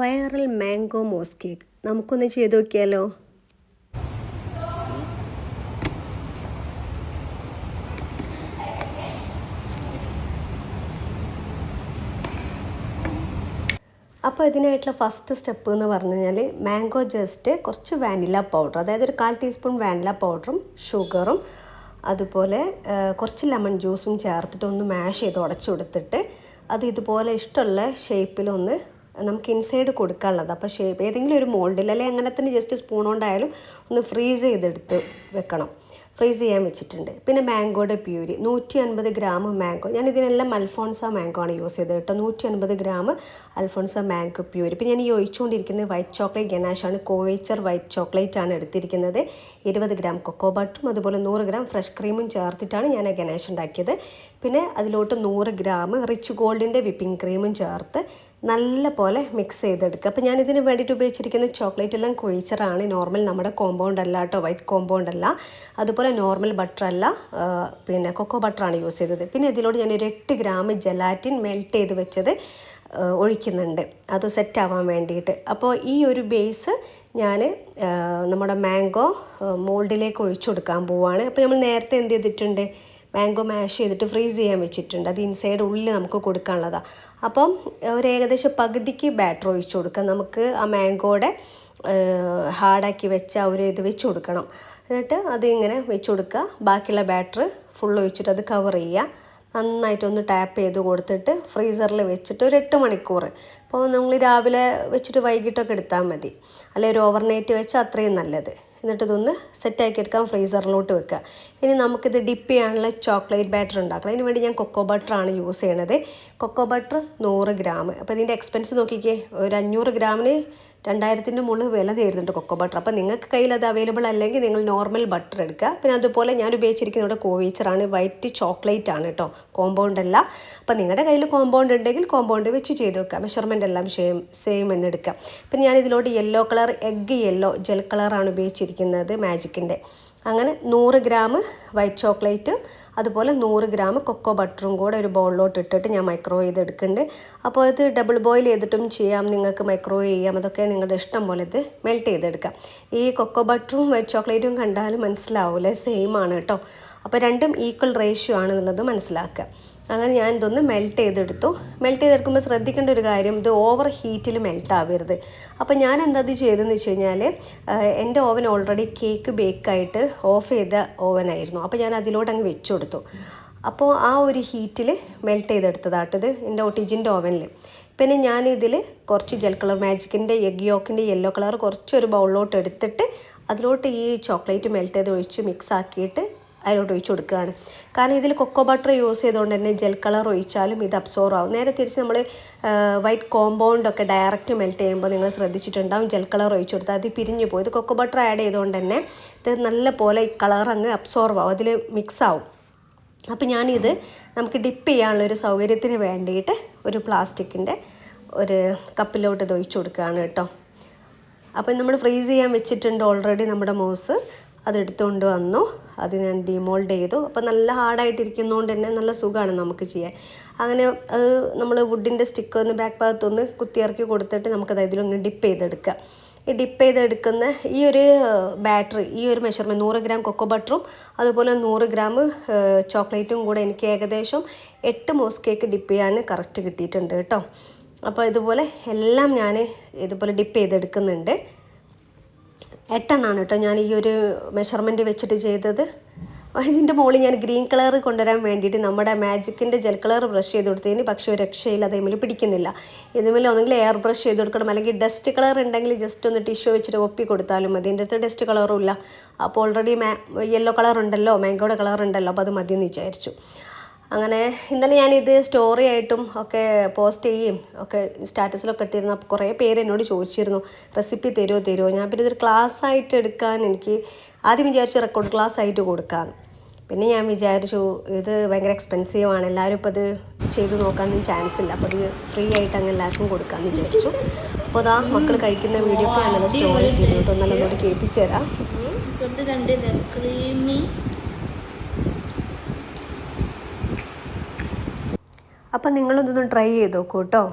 Viral mango MOS cake നമുക്കൊന്ന് ചെയ്ത് നോക്കിയാലോ? അപ്പോൾ ഇതിനായിട്ടുള്ള ഫസ്റ്റ് സ്റ്റെപ്പ് എന്ന് പറഞ്ഞു കഴിഞ്ഞാൽ മാംഗോ ജസ്റ്റ് കുറച്ച് വാനില പൗഡർ, അതായത് ഒരു 1/4 ടീസ്പൂൺ വാനില പൗഡറും ഷുഗറും അതുപോലെ കുറച്ച് ലെമൺ ജ്യൂസും ചേർത്തിട്ട് ഒന്ന് മാഷ് ചെയ്ത് ഉടച്ചു കൊടുത്തിട്ട് അത് ഇതുപോലെ ഇഷ്ടമുള്ള ഷേപ്പിലൊന്ന് നമുക്ക് ഇൻസൈഡ് കൊടുക്കാനുള്ളത്. അപ്പോൾ ഷേപ്പ് ഏതെങ്കിലും ഒരു മോൾഡിൽ അല്ലെങ്കിൽ അങ്ങനെ തന്നെ ജസ്റ്റ് സ്പൂൺ കൊണ്ടായാലും ഒന്ന് ഫ്രീസ് ചെയ്തെടുത്ത് വെക്കണം. ഫ്രീസ് ചെയ്യാൻ വെച്ചിട്ടുണ്ട്. പിന്നെ മാംഗോയുടെ പ്യൂരി 150 ഗ്രാം മാംഗോ, ഞാൻ ഇതിനെല്ലാം അൽഫോൺസ മാംഗോ ആണ് യൂസ് ചെയ്തത് കേട്ടോ. 150 ഗ്രാം അൽഫോൺസ മാംഗോ പ്യൂരി. പിന്നെ ഞാൻ ഈ ഒഴിച്ചുകൊണ്ടിരിക്കുന്നത് വൈറ്റ് ചോക്ലേറ്റ് ഗനാഷാണ്, കോവേച്ചർ വൈറ്റ് ചോക്ലേറ്റ് ആണ് എടുത്തിരിക്കുന്നത്. 20 ഗ്രാം കൊക്കോ ബട്ടറും അതുപോലെ 100 ഗ്രാം ഫ്രഷ് ക്രീമും ചേർത്തിട്ടാണ് ഞാൻ ആ ഗനാഷ് ഉണ്ടാക്കിയത്. പിന്നെ അതിലോട്ട് 100 ഗ്രാം റിച്ച് ഗോൾഡിൻ്റെ വിപ്പിംഗ് ക്രീമും ചേർത്ത് നല്ല പോലെ മിക്സ് ചെയ്തെടുക്കുക. അപ്പോൾ ഞാനിതിന് വേണ്ടിയിട്ട് ഉപയോഗിച്ചിരിക്കുന്ന ചോക്ലേറ്റ് എല്ലാം കൊയിച്ചറാണ്, നോർമൽ നമ്മുടെ കോമ്പൗണ്ട് അല്ല കേട്ടോ, വൈറ്റ് കോമ്പൗണ്ട് അല്ല. അതുപോലെ നോർമൽ ബട്ടർ അല്ല, പിന്നെ കൊക്കോ ബട്ടറാണ് യൂസ് ചെയ്തത്. പിന്നെ ഇതിലോട്ട് ഞാനൊരു 8 ഗ്രാം ജലാറ്റിൻ മെൽറ്റ് ചെയ്ത് വെച്ചത് ഒഴിക്കുന്നുണ്ട്, അത് സെറ്റ് ആവാൻ വേണ്ടിയിട്ട്. അപ്പോൾ ഈ ഒരു ബേസ് ഞാൻ നമ്മുടെ മാംഗോ മോൾഡിലേക്ക് ഒഴിച്ചു കൊടുക്കാൻ പോവുകയാണ്. അപ്പോൾ നമ്മൾ നേരത്തെ എന്ത് ചെയ്തിട്ടുണ്ട്, മാംഗോ മാഷ് ചെയ്തിട്ട് ഫ്രീസ് ചെയ്യാൻ വെച്ചിട്ടുണ്ട്. അത് ഇൻസൈഡ് ഉള്ളിൽ നമുക്ക് കൊടുക്കാനുള്ളതാണ്. അപ്പം ഒരു ഏകദേശം പകുതിക്ക് ബാറ്റർ ഒഴിച്ചു കൊടുക്കാം. നമുക്ക് ആ മാംഗോയുടെ ഹാർഡാക്കി വെച്ച ഒരു ഇത് വെച്ച് കൊടുക്കണം. എന്നിട്ട് അത് ഇങ്ങനെ വെച്ച് കൊടുക്കുക. ബാക്കിയുള്ള ബാറ്റർ ഫുൾ ഒഴിച്ചിട്ട് അത് കവർ ചെയ്യുക. നന്നായിട്ടൊന്ന് ടാപ്പ് ചെയ്ത് കൊടുത്തിട്ട് ഫ്രീസറിൽ വെച്ചിട്ട് ഒരു 8 മണിക്കൂർ. അപ്പോൾ നമ്മൾ രാവിലെ വെച്ചിട്ട് വൈകിട്ടൊക്കെ എടുത്താൽ മതി, അല്ലെങ്കിൽ ഒരു ഓവർനൈറ്റ് വെച്ചാൽ അത്രയും നല്ലത്. എന്നിട്ട് ഇതൊന്ന് സെറ്റാക്കി എടുക്കാൻ ഫ്രീസറിലോട്ട് വെക്കുക. ഇനി നമുക്കിത് ഡിപ്പ് ചെയ്യാനുള്ള ചോക്ലേറ്റ് ബാറ്റർ ഉണ്ടാക്കണം. അതിന് വേണ്ടി ഞാൻ കൊക്കോ ബട്ടറാണ് യൂസ് ചെയ്യണത്. Cocoa butter 100 gram. അപ്പോൾ ഇതിൻ്റെ എക്സ്പെൻസ് നോക്കിക്കേ, ഒരു 500 ഗ്രാമിന് 2000-ൻ്റെ മുകളിൽ വില തരുന്നുണ്ട് കൊക്കോ ബട്ടർ. അപ്പോൾ നിങ്ങൾക്ക് കയ്യിൽ അത് അവൈലബിൾ അല്ലെങ്കിൽ നിങ്ങൾ നോർമൽ ബട്ടർ എടുക്കുക. പിന്നെ അതുപോലെ ഞാൻ ഉപയോഗിച്ചിരിക്കുന്നത് ഇവിടെ കോവേച്ചറാണ്, വൈറ്റ് ചോക്ലേറ്റ് ആണ് കേട്ടോ, കോമ്പൗണ്ട് അല്ല. അപ്പോൾ നിങ്ങളുടെ കയ്യിൽ കോമ്പൗണ്ട് ഉണ്ടെങ്കിൽ കോമ്പൗണ്ട് വെച്ച് ചെയ്ത് വെക്കുക. മെഷർമെൻ്റ് എല്ലാം സെയിം തന്നെ എടുക്കുക. പിന്നെ ഞാൻ ഇതിലോട്ട് yellow colour, egg yellow gel കളറാണ് ഉപയോഗിച്ചിരിക്കുന്നത് മാജിക്കിൻ്റെ. അങ്ങനെ 100 ഗ്രാം വൈറ്റ് ചോക്ലേറ്റും അതുപോലെ 100 ഗ്രാം കൊക്കോ ബട്ടറും കൂടെ ഒരു ബൗളിലോട്ട് ഇട്ടിട്ട് ഞാൻ മൈക്രോവേവ് ചെയ്തെടുക്കുന്നുണ്ട്. അപ്പോൾ ഇത് ഡബിൾ ബോയിൽ ചെയ്തിട്ടും ചെയ്യാം, നിങ്ങൾക്ക് മൈക്രോവേവ് ചെയ്യാം, അതൊക്കെ നിങ്ങളുടെ ഇഷ്ടം പോലെ ഇത് മെൽറ്റ് ചെയ്തെടുക്കാം. ഈ കൊക്കോ ബട്ടറും വൈറ്റ് ചോക്ലേറ്റും കണ്ടാലും മനസ്സിലാവില്ലേ, സെയിം ആണ് കേട്ടോ. അപ്പോൾ രണ്ടും ഈക്വൽ റേഷ്യോ ആണെന്നുള്ളത് മനസ്സിലാക്കുക. അങ്ങനെ ഞാൻ ഇതൊന്ന് മെൽറ്റ് ചെയ്തെടുത്തു. മെൽറ്റ് ചെയ്തെടുക്കുമ്പോൾ ശ്രദ്ധിക്കേണ്ട ഒരു കാര്യം, ഇത് ഓവർ ഹീറ്റിൽ മെൽറ്റ് ആവരുത്. അപ്പോൾ ഞാൻ എന്താ ചെയ്തതെന്ന് വെച്ച് കഴിഞ്ഞാൽ, എൻ്റെ ഓവൻ ഓൾറെഡി കേക്ക് ബേക്കായിട്ട് ഓഫ് ചെയ്ത ഓവനായിരുന്നു. അപ്പോൾ ഞാൻ അതിലോട്ട് അങ്ങ് വെച്ച് കൊടുത്തു. അപ്പോൾ ആ ഒരു ഹീറ്റിൽ മെൽറ്റ് ചെയ്തെടുത്തതാട്ടത് എൻ്റെ ഒട്ടിജിൻ്റെ ഓവനിൽ. പിന്നെ ഞാനിതിൽ കുറച്ച് ജെൽ കളർ മാജിക്കിൻ്റെ എഗ് യോക്കിൻ്റെ യെല്ലോ കളർ കുറച്ചൊരു ബൗളിലോട്ട് എടുത്തിട്ട് അതിലോട്ട് ഈ ചോക്ലേറ്റ് മെൽറ്റ് ചെയ്ത് ഒഴിച്ച് മിക്സ് ആക്കിയിട്ട് അതിലോട്ട് ഒഴിച്ച് കൊടുക്കുകയാണ്. കാരണം ഇതിൽ കൊക്കോ ബട്ടർ യൂസ് ചെയ്തുകൊണ്ട് തന്നെ ജെൽ കളർ ഒഴിച്ചാലും ഇത് അബ്സോർവ് ആവും. നേരെ തിരിച്ച് നമ്മൾ വൈറ്റ് കോമ്പൗണ്ടൊക്കെ ഡയറക്റ്റ് മെൽറ്റ് ചെയ്യുമ്പോൾ നിങ്ങൾ ശ്രദ്ധിച്ചിട്ടുണ്ടാവും, ജെൽ കളർ ഒഴിച്ച് കൊടുത്താൽ അത് പിരിഞ്ഞു പോകും. ഇത് കൊക്കോ ബട്ടർ ആഡ് ചെയ്തുകൊണ്ട് തന്നെ ഇത് നല്ല പോലെ ഈ കളർ അങ്ങ് അബ്സോർവ് ആവും, അതിൽ മിക്സ് ആവും. അപ്പോൾ ഞാനിത് നമുക്ക് ഡിപ്പ് ചെയ്യാനുള്ളൊരു സൗകര്യത്തിന് വേണ്ടിയിട്ട് ഒരു പ്ലാസ്റ്റിക്കിൻ്റെ ഒരു കപ്പിലോട്ട് ഇത് ഒഴിച്ച് കൊടുക്കുകയാണ് കേട്ടോ. അപ്പോൾ നമ്മൾ ഫ്രീസ് ചെയ്യാൻ വെച്ചിട്ടുണ്ട് ഓൾറെഡി നമ്മുടെ മൂസ്, അതെടുത്തുകൊണ്ട് വന്നു. അത് ഞാൻ ഡിമോൾഡ് ചെയ്തു. അപ്പോൾ നല്ല ഹാർഡായിട്ടിരിക്കുന്നതുകൊണ്ട് തന്നെ നല്ല സുഖമാണ് നമുക്ക് ചെയ്യാൻ. അങ്ങനെ അത് നമ്മൾ വുഡിൻ്റെ സ്റ്റിക്ക് ഒന്ന് ബാക്ക് ഭാഗത്തൊന്ന് കുത്തിയിറക്കി കൊടുത്തിട്ട് നമുക്കത് ഇതിലൊന്ന് ഡിപ്പ് ചെയ്തെടുക്കുക. ഈ ഡിപ്പ് ചെയ്തെടുക്കുന്ന ഈ ഒരു ബാറ്ററി, ഈ ഒരു മെഷർമെൻറ്റ് 100 ഗ്രാം കൊക്കോ ബട്ടറും അതുപോലെ 100 ഗ്രാം ചോക്ലേറ്റും കൂടെ എനിക്ക് ഏകദേശം 8 മോസ് കേക്ക് ഡിപ്പ് ചെയ്യാൻ കറക്റ്റ് കിട്ടിയിട്ടുണ്ട് കേട്ടോ. അപ്പോൾ ഇതുപോലെ എല്ലാം ഞാൻ ഇതുപോലെ ഡിപ്പ് ചെയ്തെടുക്കുന്നുണ്ട്. 8 എണ്ണമാണ് കേട്ടോ ഞാൻ ഈ ഒരു മെഷർമെൻറ്റ് വെച്ചിട്ട് ചെയ്തത്. ഇതിൻ്റെ മുകളിൽ ഞാൻ ഗ്രീൻ കളർ കൊണ്ടുവരാൻ വേണ്ടിയിട്ട് നമ്മുടെ മാജിക്കിൻ്റെ ജെൽ കളർ ബ്രഷ് ചെയ്ത് കൊടുത്തതിന് പക്ഷേ ഒരു രക്ഷയില്ല, അതേപോലെ പിടിക്കുന്നില്ല. ഇതുപോലെ ഒന്നെങ്കിൽ എയർ ബ്രഷ് ചെയ്ത് കൊടുക്കണം, അല്ലെങ്കിൽ ഡസ്റ്റ് കളർ ഉണ്ടെങ്കിൽ ജസ്റ്റ് ഒന്ന് ടിഷ്യൂ വെച്ചിട്ട് ഒപ്പി കൊടുത്താലും മതി. എൻ്റെ അടുത്ത് ഡസ്റ്റ് കളറും ഇല്ല. അപ്പോൾ ഓൾറെഡി യെല്ലോ കളർ ഉണ്ടല്ലോ, മാംഗോയുടെ കളർ ഉണ്ടല്ലോ, അപ്പോൾ അത് മതിയെന്ന് വിചാരിച്ചു. അങ്ങനെ ഇന്നലെ ഞാനിത് സ്റ്റോറി ആയിട്ടും ഒക്കെ പോസ്റ്റ് ചെയ്യും ഒക്കെ സ്റ്റാറ്റസിലൊക്കെ ഇട്ടിരുന്നു. അപ്പോൾ കുറേ പേര് എന്നോട് ചോദിച്ചിരുന്നു റെസിപ്പി തരുമോ. ഞാൻ പിന്നെ ഇതൊരു ക്ലാസ് ആയിട്ട് എടുക്കാൻ എനിക്ക് ആദ്യം വിചാരിച്ചു റെക്കോർഡ് ക്ലാസ് ആയിട്ട് കൊടുക്കാമെന്ന്. പിന്നെ ഞാൻ വിചാരിച്ചു ഇത് ഭയങ്കര എക്സ്പെൻസീവാണ്, എല്ലാവരും ഇപ്പോൾ അത് ചെയ്ത് നോക്കാനൊന്നും ചാൻസ് ഇല്ല. അപ്പോൾ ഇത് ഫ്രീ ആയിട്ട് അങ്ങ് എല്ലാവർക്കും കൊടുക്കാമെന്ന് വിചാരിച്ചു. അപ്പോൾ അതാ മക്കൾ കഴിക്കുന്ന വീഡിയോ ഒക്കെ ഞാനത് സ്റ്റോറി ഇട്ടിരുന്നു കേട്ടോ, നല്ലൊന്നോട് കേൾപ്പിച്ചു തരാം. അപ്പം നിങ്ങളൊന്ന് ട്രൈ ചെയ്ത് നോക്കൂ കേട്ടോ.